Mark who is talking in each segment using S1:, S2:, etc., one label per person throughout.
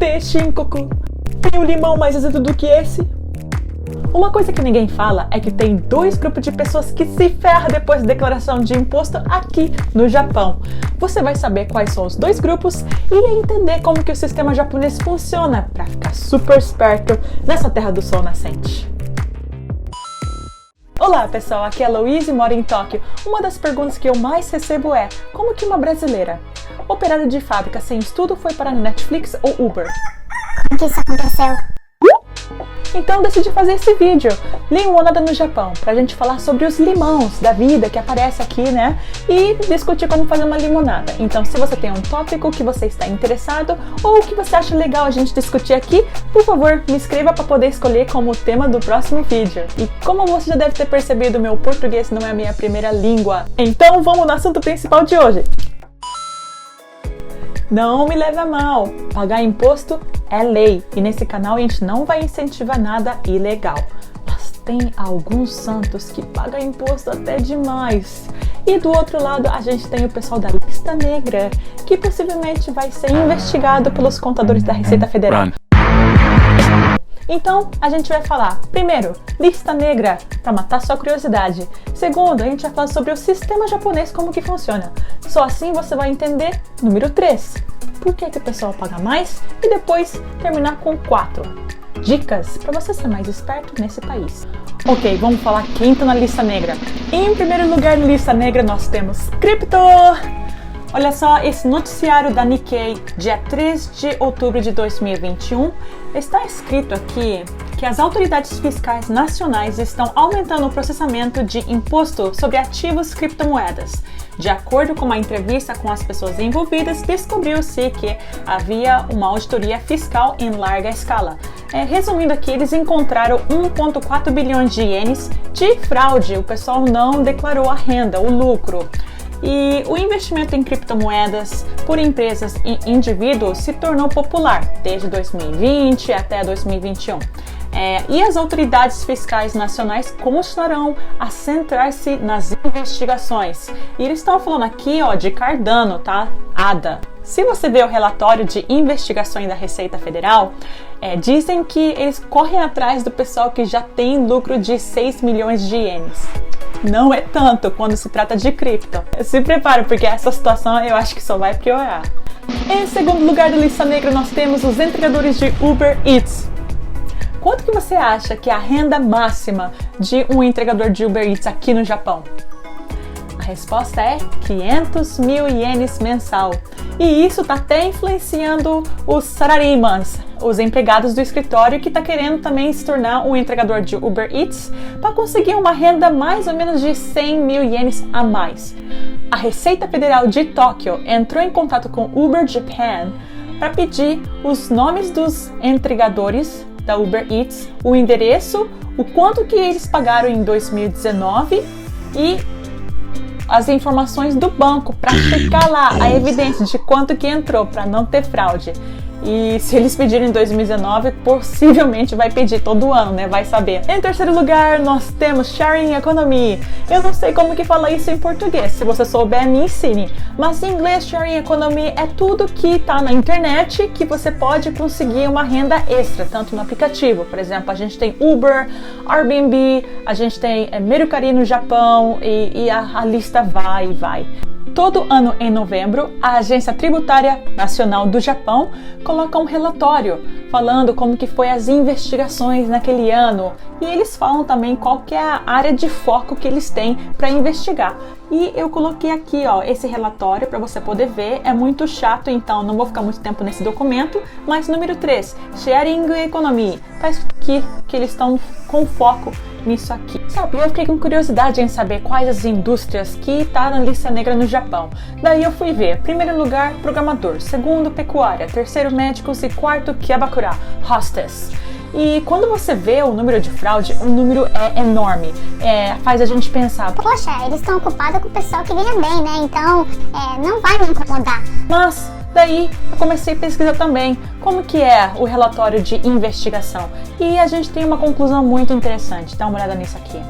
S1: Te Shinkoku, tem um limão mais azedo do que esse? Uma coisa que ninguém fala é que tem dois grupos de pessoas que se ferram depois da declaração de imposto aqui no Japão. Você vai saber quais são os dois grupos e entender como que o sistema japonês funciona para ficar super esperto nessa terra do sol nascente. Olá pessoal, aqui é a Louise e moro em Tóquio. Uma das perguntas que eu mais recebo é: como que uma brasileira, operária de fábrica sem estudo, foi para Netflix ou Uber?
S2: Como que isso aconteceu?
S1: Então decidi fazer esse vídeo, Limonada no Japão, pra gente falar sobre os limões da vida que aparece aqui, né? E discutir como fazer uma limonada. Então, se você tem um tópico que você está interessado ou que você acha legal a gente discutir aqui, por favor, me escreva para poder escolher como tema do próximo vídeo. E como você já deve ter percebido, meu português não é a minha primeira língua. Então, vamos no assunto principal de hoje. Não me leve a mal, pagar imposto é lei e nesse canal a gente não vai incentivar nada ilegal. Mas tem alguns santos que pagam imposto até demais. E do outro lado a gente tem o pessoal da lista negra, que possivelmente vai ser investigado pelos contadores da Receita Federal. Então, a gente vai falar, primeiro, lista negra, para matar sua curiosidade. Segundo, a gente vai falar sobre o sistema japonês, como que funciona. Só assim você vai entender. Número 3, por que o pessoal paga mais? E depois terminar com 4 dicas para você ser mais esperto nesse país. Ok, vamos falar quem tá na lista negra. Em primeiro lugar na lista negra nós temos cripto! Olha só, esse noticiário da Nikkei, dia 3 de outubro de 2021, está escrito aqui que as autoridades fiscais nacionais estão aumentando o processamento de imposto sobre ativos criptomoedas. De acordo com uma entrevista com as pessoas envolvidas, descobriu-se que havia uma auditoria fiscal em larga escala. Resumindo aqui, eles encontraram 1,4 bilhões de ienes de fraude. O pessoal não declarou a renda, o lucro. E o investimento em criptomoedas por empresas e indivíduos se tornou popular desde 2020 até 2021. E as autoridades fiscais nacionais continuarão a centrar-se nas investigações. E eles estão falando aqui, de Cardano, tá? ADA. Se você vê o relatório de investigações da Receita Federal, dizem que eles correm atrás do pessoal que já tem lucro de 6 milhões de ienes. Não é tanto quando se trata de cripto. Se prepare, porque essa situação eu acho que só vai piorar. Em segundo lugar da lista negra nós temos os entregadores de Uber Eats. Quanto que você acha que é a renda máxima de um entregador de Uber Eats aqui no Japão? A resposta é 500 mil ienes mensal. E isso está até influenciando os salarimans, os empregados do escritório que está querendo também se tornar um entregador de Uber Eats para conseguir uma renda mais ou menos de 100 mil ienes a mais. A Receita Federal de Tóquio entrou em contato com Uber Japan para pedir os nomes dos entregadores da Uber Eats, o endereço, o quanto que eles pagaram em 2019 e as informações do banco para checar lá a evidência de quanto que entrou para não ter fraude. E se eles pedirem em 2019, possivelmente vai pedir todo ano, né? Vai saber. Em terceiro lugar, nós temos Sharing Economy. Eu não sei como que fala isso em português. Se você souber, me ensine. Mas em inglês, Sharing Economy é tudo que está na internet que você pode conseguir uma renda extra, tanto no aplicativo. Por exemplo, a gente tem Uber, Airbnb, a gente tem Mercari no Japão e a lista vai e vai. Todo ano em novembro, a Agência Tributária Nacional do Japão coloca um relatório falando como que foi as investigações naquele ano e eles falam também qual que é a área de foco que eles têm para investigar. E eu coloquei aqui, esse relatório para você poder ver. É muito chato, então não vou ficar muito tempo nesse documento, mas número 3, Sharing Economy, tá escrito aqui que eles estão com foco nisso aqui. Sabe, eu fiquei com curiosidade em saber quais as indústrias que tá na lista negra no Japão. Daí eu fui ver. Primeiro lugar, programador. Segundo, pecuária. Terceiro, médicos. E quarto, kyabakura, hostess. E quando você vê o número de fraude, o número é enorme. Faz a gente pensar,
S2: poxa, eles estão ocupados com o pessoal que ganha bem, né? Então, não vai me incomodar.
S1: Mas daí eu comecei a pesquisar também como que é o relatório de investigação. E a gente tem uma conclusão muito interessante. Dá uma olhada nisso aqui.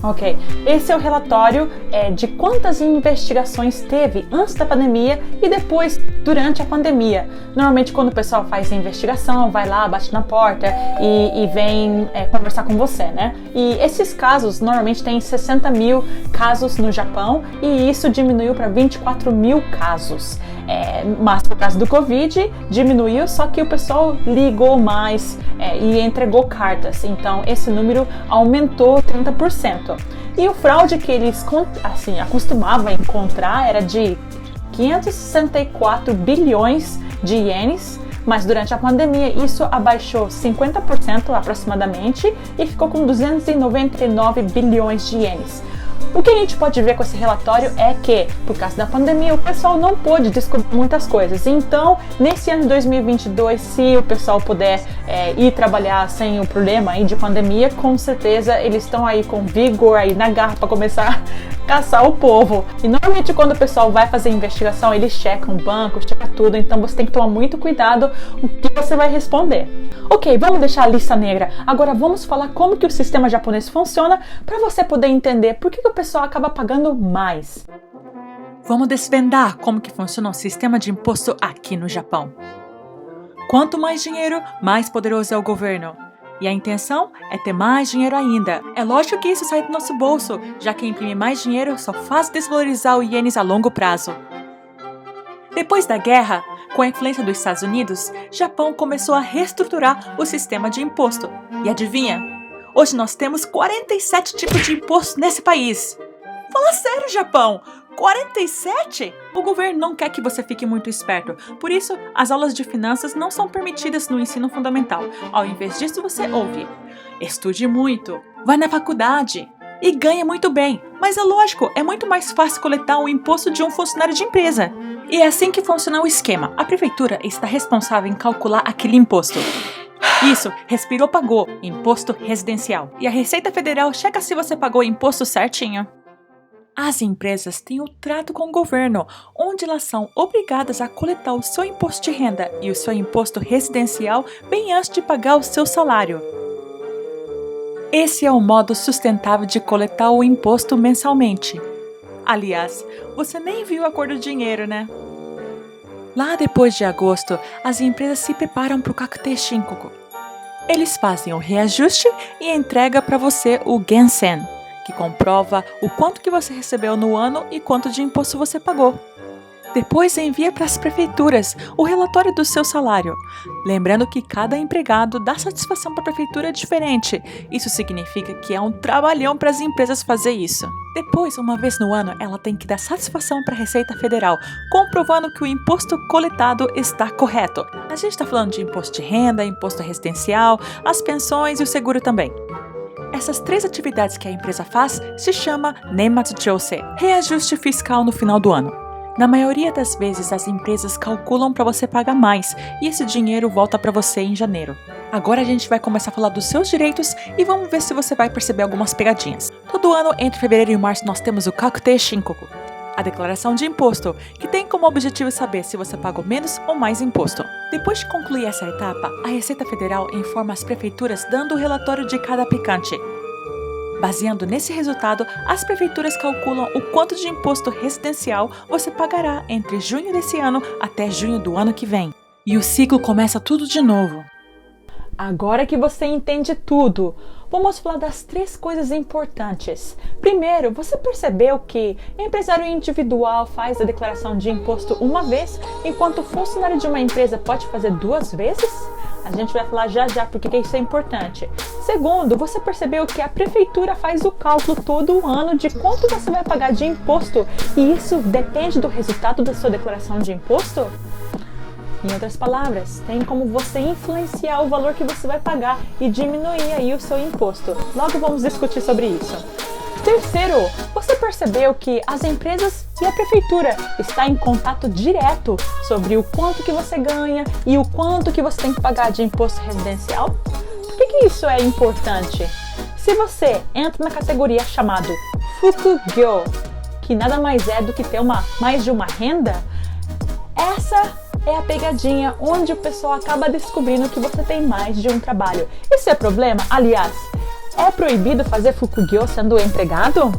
S1: Ok, esse é o relatório de quantas investigações teve antes da pandemia e depois, durante a pandemia. Normalmente quando o pessoal faz a investigação, vai lá, bate na porta e vem conversar com você, né? E esses casos, normalmente tem 60 mil casos no Japão e isso diminuiu para 24 mil casos. Mas por causa do Covid, diminuiu, só que o pessoal ligou mais e entregou cartas. Então, esse número aumentou 30%. E o fraude que eles acostumavam a encontrar era de 564 bilhões de ienes, mas durante a pandemia isso abaixou 50% aproximadamente e ficou com 299 bilhões de ienes. O que a gente pode ver com esse relatório é que, por causa da pandemia, o pessoal não pôde descobrir muitas coisas. Então, nesse ano de 2022, se o pessoal puder ir trabalhar sem o problema aí de pandemia, com certeza eles estão aí com vigor aí na garra para começar a caçar o povo. E normalmente quando o pessoal vai fazer investigação, eles checam o banco, checam tudo, então você tem que tomar muito cuidado o que você vai responder. Ok, vamos deixar a lista negra. Agora vamos falar como que o sistema japonês funciona para você poder entender por que o pessoal acaba pagando mais.
S3: Vamos desvendar como que funciona o sistema de imposto aqui no Japão. Quanto mais dinheiro, mais poderoso é o governo. E a intenção é ter mais dinheiro ainda. É lógico que isso sai do nosso bolso, já que imprimir mais dinheiro só faz desvalorizar o ienes a longo prazo. Depois da guerra, com a influência dos Estados Unidos, Japão começou a reestruturar o sistema de imposto. E adivinha? Hoje nós temos 47 tipos de imposto nesse país. Fala sério, Japão! 47? O governo não quer que você fique muito esperto, por isso as aulas de finanças não são permitidas no ensino fundamental. Ao invés disso, você ouve: estude muito, vá na faculdade e ganhe muito bem. Mas é lógico, é muito mais fácil coletar o imposto de um funcionário de empresa. E é assim que funciona o esquema. A prefeitura está responsável em calcular aquele imposto. Isso, respirou, pagou, imposto residencial. E a Receita Federal checa se você pagou o imposto certinho. As empresas têm o trato com o governo, onde elas são obrigadas a coletar o seu imposto de renda e o seu imposto residencial bem antes de pagar o seu salário. Esse é o modo sustentável de coletar o imposto mensalmente. Aliás, você nem viu a cor do dinheiro, né? Lá depois de agosto, as empresas se preparam para o Kakute Shinkoku. Eles fazem o reajuste e entregam para você o Gensen, que comprova o quanto que você recebeu no ano e quanto de imposto você pagou. Depois envia para as prefeituras o relatório do seu salário. Lembrando que cada empregado dá satisfação para a prefeitura diferente. Isso significa que é um trabalhão para as empresas fazer isso. Depois, uma vez no ano, ela tem que dar satisfação para a Receita Federal, comprovando que o imposto coletado está correto. A gente está falando de imposto de renda, imposto residencial, as pensões e o seguro também. Essas 3 atividades que a empresa faz se chama Nenmatsu Jose, reajuste fiscal no final do ano. Na maioria das vezes, as empresas calculam para você pagar mais e esse dinheiro volta para você em janeiro. Agora a gente vai começar a falar dos seus direitos e vamos ver se você vai perceber algumas pegadinhas. Todo ano, entre fevereiro e março, nós temos o Kakute Shinkoku, a declaração de imposto, que tem como objetivo saber se você pagou menos ou mais imposto. Depois de concluir essa etapa, a Receita Federal informa as prefeituras dando o relatório de cada aplicante. Baseando nesse resultado, as prefeituras calculam o quanto de imposto residencial você pagará entre junho desse ano até junho do ano que vem. E o ciclo começa tudo de novo.
S1: Agora que você entende tudo, vamos falar das 3 coisas importantes. Primeiro, você percebeu que empresário individual faz a declaração de imposto uma vez, enquanto o funcionário de uma empresa pode fazer 2 vezes? A gente vai falar já porque isso é importante. Segundo, você percebeu que a prefeitura faz o cálculo todo ano de quanto você vai pagar de imposto e isso depende do resultado da sua declaração de imposto? Em outras palavras, tem como você influenciar o valor que você vai pagar e diminuir aí o seu imposto. Logo vamos discutir sobre isso. Terceiro, você percebeu que as empresas e a prefeitura estão em contato direto sobre o quanto que você ganha e o quanto que você tem que pagar de imposto residencial? Por que isso é importante? Se você entra na categoria chamada Fukugyo, que nada mais é do que ter mais de uma renda, essa é a pegadinha onde o pessoal acaba descobrindo que você tem mais de um trabalho. Isso é problema? Aliás, É proibido fazer fukugyo sendo empregado?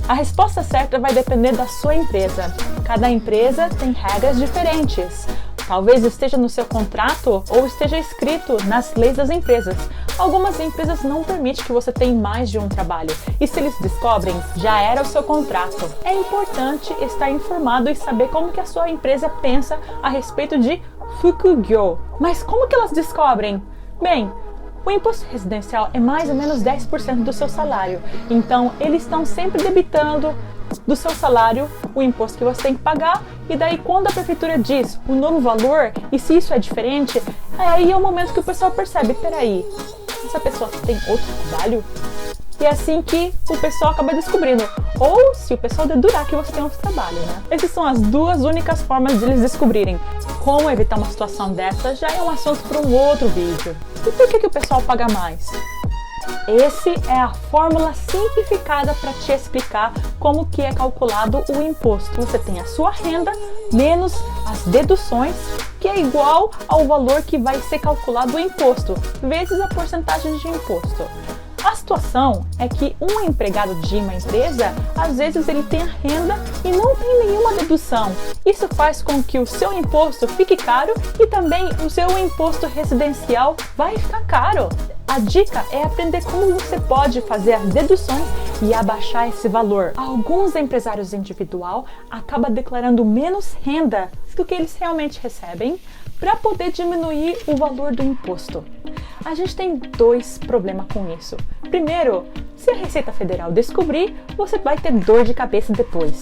S1: A resposta certa vai depender da sua empresa. Cada empresa tem regras diferentes. Talvez esteja no seu contrato ou esteja escrito nas leis das empresas. Algumas empresas não permitem que você tenha mais de um trabalho. E se eles descobrem, já era o seu contrato. É importante estar informado e saber como que a sua empresa pensa a respeito de fukugyo. Mas como que elas descobrem? Bem, o imposto residencial é mais ou menos 10% do seu salário. Então, eles estão sempre debitando do seu salário o imposto que você tem que pagar, e daí quando a prefeitura diz o novo valor, e se isso é diferente, aí é o momento que o pessoal percebe, peraí, essa pessoa tem outro trabalho? E é assim que o pessoal acaba descobrindo, ou se o pessoal dedurar que você tem outro trabalho, né? Essas são as duas únicas formas de eles descobrirem. Como evitar uma situação dessa já é um assunto para um outro vídeo. E por que o pessoal paga mais? Essa é a fórmula simplificada para te explicar como que é calculado o imposto. Você tem a sua renda menos as deduções, que é igual ao valor que vai ser calculado o imposto, vezes a porcentagem de imposto. A situação é que um empregado de uma empresa, às vezes ele tem a renda e não tem nenhuma dedução. Isso faz com que o seu imposto fique caro e também o seu imposto residencial vai ficar caro. A dica é aprender como você pode fazer as deduções e abaixar esse valor. Alguns empresários individuais acabam declarando menos renda do que eles realmente recebem para poder diminuir o valor do imposto. A gente tem dois problemas com isso. Primeiro, se a Receita Federal descobrir, você vai ter dor de cabeça depois.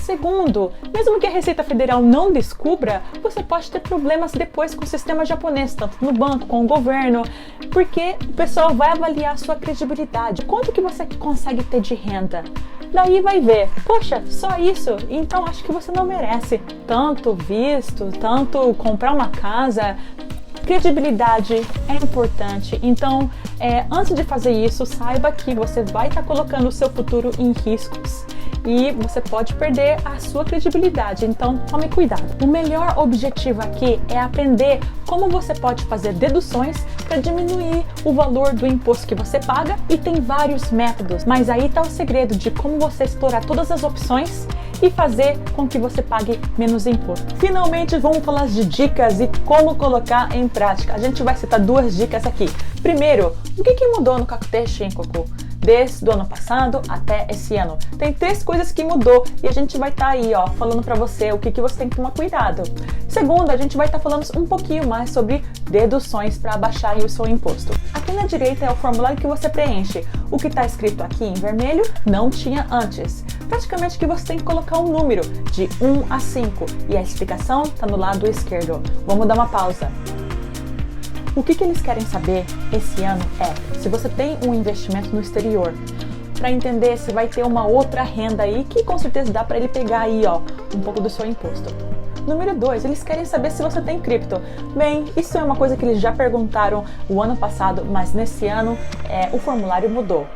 S1: Segundo, mesmo que a Receita Federal não descubra, você pode ter problemas depois com o sistema japonês, tanto no banco, com o governo, porque o pessoal vai avaliar a sua credibilidade. Quanto que você consegue ter de renda? Daí vai ver, poxa, só isso? Então acho que você não merece tanto visto, tanto comprar uma casa. Credibilidade é importante, então antes de fazer isso, saiba que você vai estar colocando o seu futuro em riscos e você pode perder a sua credibilidade, então tome cuidado. O melhor objetivo aqui é aprender como você pode fazer deduções para diminuir o valor do imposto que você paga, e tem vários métodos, mas aí está o segredo de como você explorar todas as opções e fazer com que você pague menos imposto. Finalmente vamos falar de dicas e como colocar em prática. A gente vai citar duas dicas aqui. Primeiro, o que mudou no Kakute Shinkoku desde o ano passado até esse ano? Tem 3 coisas que mudou e a gente vai estar aí, falando para você o que você tem que tomar cuidado. Segundo, a gente vai estar falando um pouquinho mais sobre deduções para abaixar o seu imposto. Aqui na direita é o formulário que você preenche. O que está escrito aqui em vermelho não tinha antes. Praticamente que você tem que colocar um número de 1 a 5 e a explicação está no lado esquerdo. Vamos dar uma pausa. O que eles querem saber esse ano é se você tem um investimento no exterior, para entender se vai ter uma outra renda aí que com certeza dá para ele pegar aí um pouco do seu imposto. Número 2, eles querem saber se você tem cripto. Bem, isso é uma coisa que eles já perguntaram o ano passado, mas nesse ano o formulário mudou.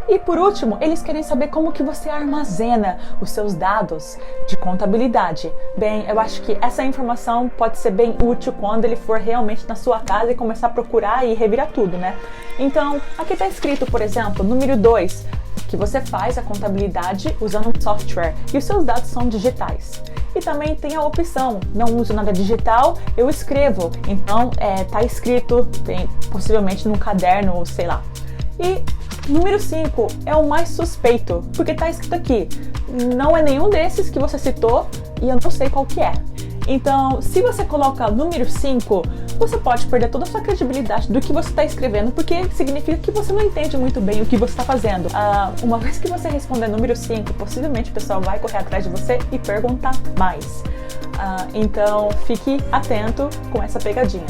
S1: E por último, eles querem saber como que você armazena os seus dados de contabilidade. Bem, eu acho que essa informação pode ser bem útil quando ele for realmente na sua casa e começar a procurar e revirar tudo, né? Então, aqui está escrito, por exemplo, número 2, que você faz a contabilidade usando um software e os seus dados são digitais. E também tem a opção, não uso nada digital, eu escrevo. Então, tá escrito, tem possivelmente num caderno ou sei lá. E número 5 é o mais suspeito, porque tá escrito aqui, não é nenhum desses que você citou e eu não sei qual que é. Então, se você coloca número 5, você pode perder toda a sua credibilidade do que você está escrevendo, porque significa que você não entende muito bem o que você está fazendo. Uma vez que você responder número 5, possivelmente o pessoal vai correr atrás de você e perguntar mais. Então, fique atento com essa pegadinha.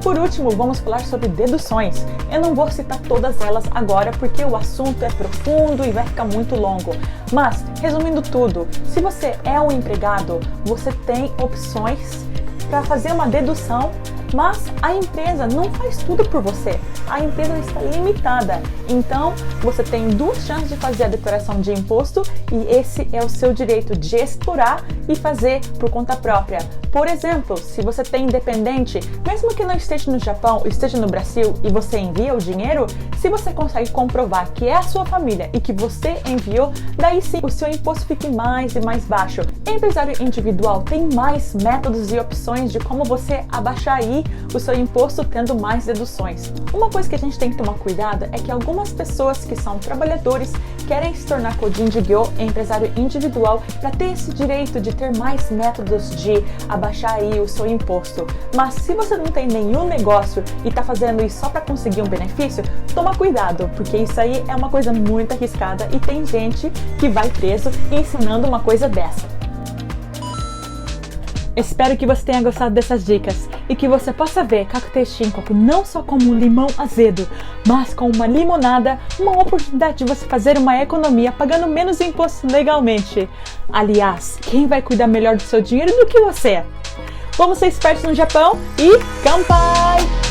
S1: Por último, vamos falar sobre deduções. Eu não vou citar todas elas agora porque o assunto é profundo e vai ficar muito longo. Mas, resumindo tudo, se você é um empregado, você tem opções para fazer uma dedução, mas a empresa não faz tudo por você. A empresa está limitada. Então, você tem 2 chances de fazer a declaração de imposto e esse é o seu direito de explorar e fazer por conta própria. Por exemplo, se você tem independente, mesmo que não esteja no Japão, esteja no Brasil e você envia o dinheiro, se você consegue comprovar que é a sua família e que você enviou, daí sim o seu imposto fica mais e mais baixo. Empresário individual tem mais métodos e opções de como você abaixar aí o seu imposto tendo mais deduções. Uma coisa que a gente tem que tomar cuidado é que algumas pessoas que são trabalhadores querem se tornar Kojin-jigyo, empresário individual, para ter esse direito de ter mais métodos de abaixar aí o seu imposto. Mas se você não tem nenhum negócio e está fazendo isso só para conseguir um benefício, toma cuidado, porque isso aí é uma coisa muito arriscada e tem gente que vai preso ensinando uma coisa dessa. Espero que você tenha gostado dessas dicas e que você possa ver Kakutei Shinkoku não só como um limão azedo, mas com uma limonada, uma oportunidade de você fazer uma economia pagando menos imposto legalmente. Aliás, quem vai cuidar melhor do seu dinheiro do que você? Vamos ser espertos no Japão e kanpai!